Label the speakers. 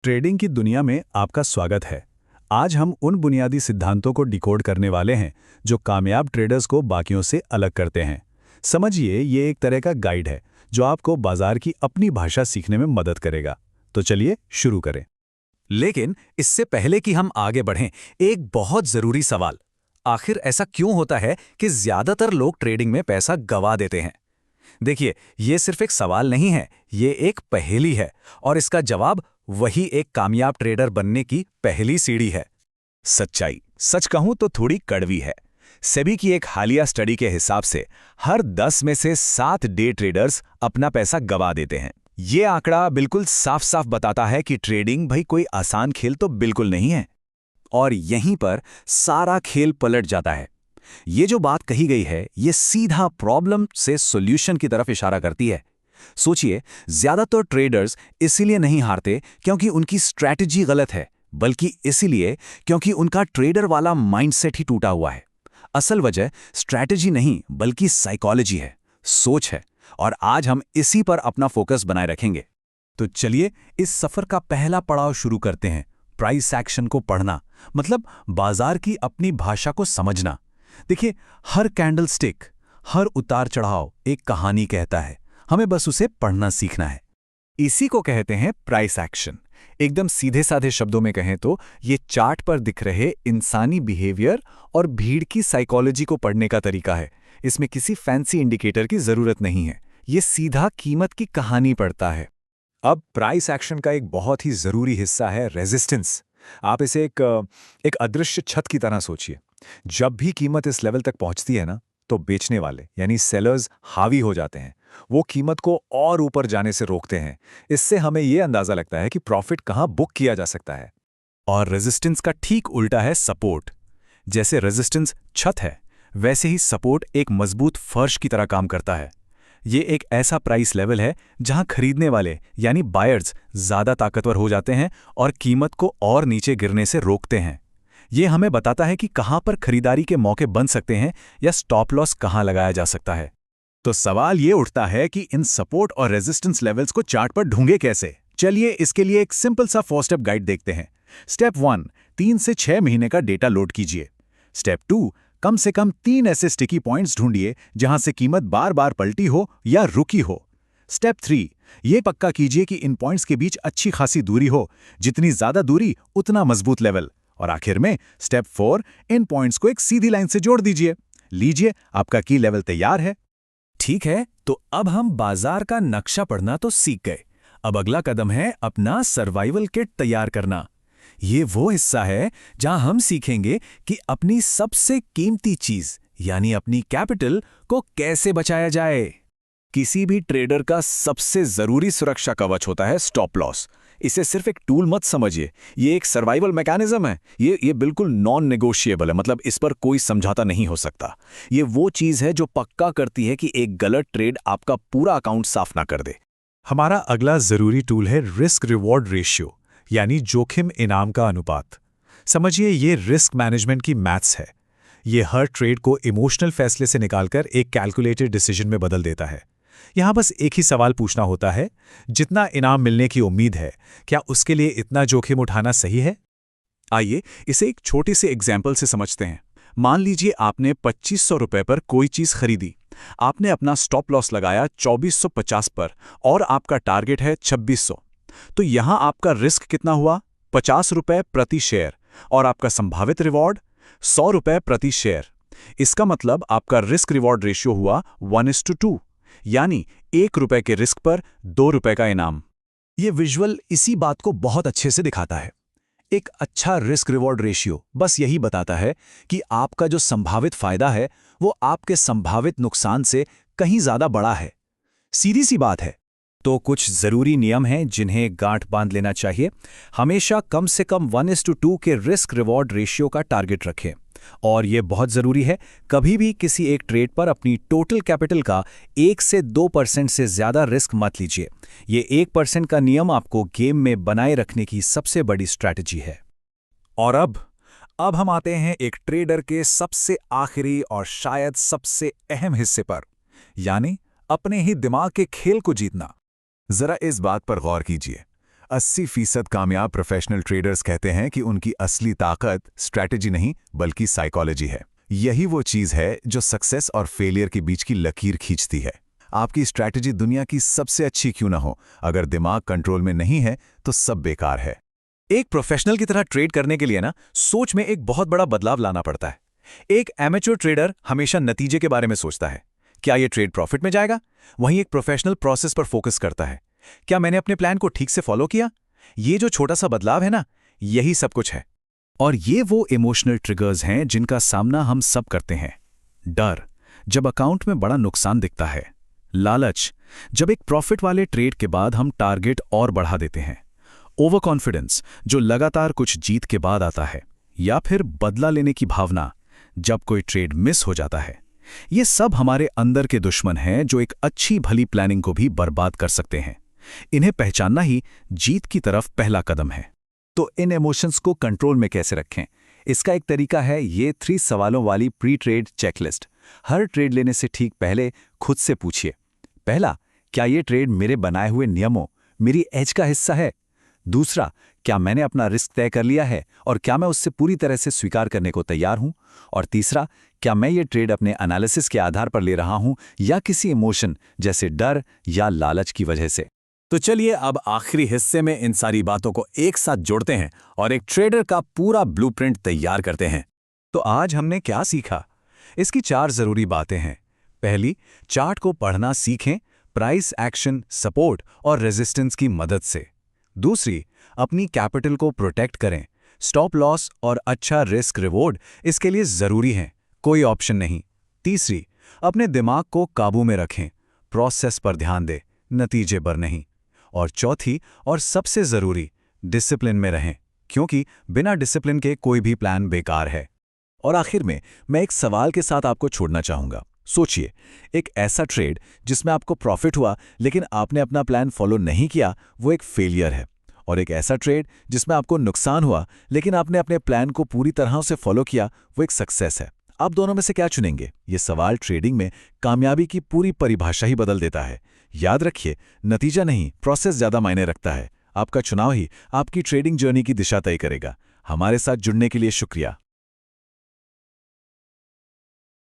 Speaker 1: Trading की दुनिया में आपका स्वागत है। आज हम उन बुनियादी सिद्धांतों को डिकोड करने वाले हैं जो कामयाब ट्रेडर्स को बाकियों से अलग करते हैं। समझिए, ये एक तरह का गाइड है जो आपको बाजार की अपनी भाषा सीखने में मदद करेगा। तो चलिए शुरू करें।
Speaker 2: लेकिन इससे पहले कि हम आगे बढ़ें, एक बहुत जरूरी सवाल। आखिर ऐसा क्यों होता है कि ज्यादातर लोग ट्रेडिंग में पैसा गंवा देते हैं? देखिए, ये सिर्फ एक सवाल नहीं है, ये एक पहेली है और इसका जवाब वही एक कामयाब ट्रेडर बनने की पहली सीढ़ी है। सच्चाई सच कहूं तो थोड़ी कड़वी है। सेबी की एक हालिया स्टडी के हिसाब से हर 10 में से 7 डे ट्रेडर्स अपना पैसा गंवा देते हैं। ये आंकड़ा बिल्कुल साफ साफ बताता है कि ट्रेडिंग भाई कोई आसान खेल तो बिल्कुल नहीं है। और यहीं पर सारा खेल पलट जाता है। ये जो बात कही गई है, ये सीधा प्रॉब्लम से सॉल्यूशन की तरफ इशारा करती है। सोचिए, ज्यादातर ट्रेडर्स इसीलिए नहीं हारते क्योंकि उनकी स्ट्रैटेजी गलत है, बल्कि इसीलिए क्योंकि उनका ट्रेडर वाला माइंडसेट ही टूटा हुआ है। असल वजह स्ट्रैटेजी नहीं बल्कि साइकोलॉजी है, सोच है। और आज हम इसी पर अपना फोकस बनाए रखेंगे।
Speaker 1: तो चलिए इस सफर का पहला पड़ाव शुरू करते हैं। प्राइस एक्शन को पढ़ना, मतलब बाजार की अपनी भाषा को समझना। देखिए, हर कैंडलस्टिक, हर उतार चढ़ाव एक कहानी कहता है। हमें बस उसे पढ़ना सीखना है।
Speaker 2: इसी को कहते हैं प्राइस एक्शन। एकदम सीधे साधे शब्दों में कहें तो ये चार्ट पर दिख रहे इंसानी बिहेवियर और भीड़ की साइकोलॉजी को पढ़ने का तरीका है। इसमें किसी फैंसी इंडिकेटर की जरूरत नहीं है, ये सीधा कीमत की कहानी पढ़ता है। अब प्राइस एक्शन का एक बहुत ही जरूरी हिस्सा है रेजिस्टेंस। आप इसे एक अदृश्य छत की तरह सोचिए। जब भी कीमत इस लेवल तक पहुंचती है ना, तो बेचने वाले यानी सेलर्स हावी हो जाते हैं। वो कीमत को और ऊपर जाने से रोकते हैं। इससे हमें यह अंदाजा लगता है कि प्रॉफिट कहां बुक किया जा सकता है।
Speaker 1: और रेजिस्टेंस का ठीक उल्टा है सपोर्ट। जैसे रेजिस्टेंस छत है, वैसे ही सपोर्ट एक मजबूत फर्श की तरह काम करता है। ये एक ऐसा प्राइस लेवल है जहां खरीदने वाले यानी बायर्स ज्यादा ताकतवर हो जाते हैं और कीमत को और नीचे गिरने से रोकते हैं। ये हमें बताता है कि कहां पर खरीदारी के मौके बन सकते हैं या स्टॉप लॉस कहां लगाया जा सकता है।
Speaker 2: तो सवाल ये उठता है कि इन सपोर्ट और रेजिस्टेंस लेवल्स को चार्ट पर ढूंढे कैसे? चलिए इसके लिए एक सिंपल सा 4 स्टेप गाइड देखते हैं। स्टेप 1, 3 से 6 महीने का डेटा लोड कीजिए। स्टेप 2, कम से कम 3 ऐसे स्टिकी पॉइंट्स ढूंढिए जहां से कीमत बार बार पलटी हो या रुकी हो। स्टेप 3, ये पक्का कीजिए कि इन पॉइंट्स के बीच अच्छी खासी दूरी हो। जितनी ज्यादा दूरी उतना मजबूत लेवल। और आखिर में स्टेप 4, इन पॉइंट्स को एक सीधी लाइन से जोड़ दीजिए। लीजिए, आपका की लेवल तैयार है।
Speaker 1: ठीक है, तो अब हम बाजार का नक्शा पढ़ना तो सीख गए। अब अगला कदम है अपना सर्वाइवल किट तैयार करना। ये वो हिस्सा है जहां हम सीखेंगे कि अपनी सबसे कीमती चीज यानी अपनी कैपिटल को कैसे बचाया जाए।
Speaker 2: किसी भी ट्रेडर का सबसे जरूरी सुरक्षा कवच होता है स्टॉप लॉस। इसे सिर्फ एक टूल मत समझिए, ये एक सर्वाइवल मैकेनिज्म है। ये बिल्कुल नॉन नेगोशिएबल है, मतलब इस पर कोई समझौता नहीं हो सकता। ये वो चीज है जो पक्का करती है कि एक गलत ट्रेड आपका पूरा अकाउंट साफ ना कर दे।
Speaker 1: हमारा अगला जरूरी टूल है रिस्क रिवॉर्ड रेशियो, यानी जोखिम इनाम का अनुपात। समझिए, ये रिस्क मैनेजमेंट की मैथ्स है। ये हर ट्रेड को इमोशनल फैसले से निकालकर एक कैलकुलेटेड डिसीजन में बदल देता है। यहां बस एक ही सवाल पूछना होता है, जितना इनाम मिलने की उम्मीद है, क्या उसके लिए इतना जोखिम उठाना सही है?
Speaker 2: आइए इसे एक छोटे से एग्जाम्पल से समझते हैं। मान लीजिए आपने 2500 रुपए पर कोई चीज खरीदी। आपने अपना स्टॉप लॉस लगाया 2450 पर और आपका टारगेट है 2600। तो यहां आपका रिस्क कितना हुआ? 50 रुपए प्रति शेयर। और आपका संभावित रिवॉर्ड 100 रुपए प्रति शेयर। इसका मतलब आपका रिस्क रिवॉर्ड रेशियो हुआ 1:2, यानी 1 रुपए के रिस्क पर 2 रुपए का इनाम।
Speaker 1: ये विजुअल इसी बात को बहुत अच्छे से दिखाता है। एक अच्छा रिस्क रिवॉर्ड रेशियो बस यही बताता है कि आपका जो संभावित फायदा है वो आपके संभावित नुकसान से कहीं ज्यादा बड़ा है। सीधी सी बात है। तो कुछ जरूरी नियम हैं जिन्हें गांठ बांध लेना चाहिए। हमेशा कम से कम 1:2 के रिस्क रिवॉर्ड रेशियो का टारगेट रखें। और यह बहुत जरूरी है, कभी भी किसी एक ट्रेड पर अपनी टोटल कैपिटल का 1 से 2% से ज्यादा रिस्क मत लीजिए। ये 1% का नियम आपको गेम में बनाए रखने की सबसे बड़ी स्ट्रैटेजी है।
Speaker 2: और अब हम आते हैं एक ट्रेडर के सबसे आखिरी और शायद सबसे अहम हिस्से पर, यानी अपने ही दिमाग के खेल को जीतना। जरा इस बात पर गौर कीजिए।
Speaker 3: 80% कामयाब प्रोफेशनल ट्रेडर्स कहते हैं कि उनकी असली ताकत स्ट्रैटेजी नहीं बल्कि साइकोलॉजी है। यही वो चीज़ है जो सक्सेस और फेलियर के बीच की लकीर खींचती है। आपकी स्ट्रैटेजी दुनिया की सबसे अच्छी क्यों ना हो, अगर दिमाग कंट्रोल में नहीं है तो सब बेकार है।
Speaker 2: एक प्रोफेशनल की तरह ट्रेड करने के लिए ना सोच में एक बहुत बड़ा बदलाव लाना पड़ता है। एक एमेच्योर ट्रेडर हमेशा नतीजे के बारे में सोचता है, क्या ये ट्रेड प्रॉफिट में जाएगा? वहीं एक प्रोफेशनल प्रोसेस पर फोकस करता है, क्या मैंने अपने प्लान को ठीक से फॉलो किया? ये जो छोटा सा बदलाव है ना, यही सब कुछ है। और ये वो इमोशनल ट्रिगर्स हैं जिनका सामना हम सब करते हैं। डर, जब अकाउंट में बड़ा नुकसान दिखता है। लालच, जब एक प्रॉफिट वाले ट्रेड के बाद हम टारगेट और बढ़ा देते हैं। ओवर कॉन्फिडेंस, जो लगातार कुछ जीत के बाद आता है। या फिर बदला लेने की भावना, जब कोई ट्रेड मिस हो जाता है। ये सब हमारे अंदर के दुश्मन हैं जो एक अच्छी भली प्लानिंग को भी बर्बाद कर सकते हैं। इन्हें पहचानना ही जीत की तरफ पहला कदम है।
Speaker 1: तो इन इमोशंस को कंट्रोल में कैसे रखें? इसका एक तरीका है ये 3 सवालों वाली प्री ट्रेड चेकलिस्ट। हर ट्रेड लेने से ठीक पहले खुद से पूछिए। पहला, क्या ये ट्रेड मेरे बनाए हुए नियमों, मेरी एज का हिस्सा है? दूसरा, क्या मैंने अपना रिस्क तय कर लिया है और क्या मैं उससे पूरी तरह से स्वीकार करने को तैयार हूं? और तीसरा, क्या मैं ये ट्रेड अपने एनालिसिस के आधार पर ले रहा हूं या किसी इमोशन जैसे डर या लालच की वजह से?
Speaker 2: तो चलिए अब आखिरी हिस्से में इन सारी बातों को एक साथ जोड़ते हैं और एक ट्रेडर का पूरा ब्लूप्रिंट तैयार करते हैं। तो आज हमने क्या सीखा? इसकी 4 जरूरी बातें हैं। पहली, चार्ट को पढ़ना सीखें, प्राइस एक्शन, सपोर्ट और रेजिस्टेंस की मदद से। दूसरी, अपनी कैपिटल को प्रोटेक्ट करें। स्टॉप लॉस और अच्छा रिस्क रिवॉर्ड इसके लिए जरूरी हैं, कोई ऑप्शन नहीं। तीसरी, अपने दिमाग को काबू में रखें, प्रोसेस पर ध्यान दें, नतीजे पर नहीं। और चौथी और सबसे जरूरी, डिसिप्लिन में रहें, क्योंकि बिना डिसिप्लिन के कोई भी प्लान बेकार है। और आखिर में मैं एक सवाल के साथ आपको छोड़ना चाहूंगा। सोचिए, एक ऐसा ट्रेड जिसमें आपको प्रॉफिट हुआ लेकिन आपने अपना प्लान फॉलो नहीं किया, वो एक फेलियर है। और एक ऐसा ट्रेड जिसमें आपको नुकसान हुआ लेकिन आपने अपने प्लान को पूरी तरह से फॉलो किया, वो एक सक्सेस है। आप दोनों में से क्या चुनेंगे? ये सवाल ट्रेडिंग में कामयाबी की पूरी परिभाषा ही बदल देता है। याद रखिए, नतीजा नहीं, प्रोसेस ज्यादा मायने रखता है। आपका चुनाव ही आपकी ट्रेडिंग जर्नी की दिशा तय करेगा। हमारे साथ जुड़ने के लिए शुक्रिया।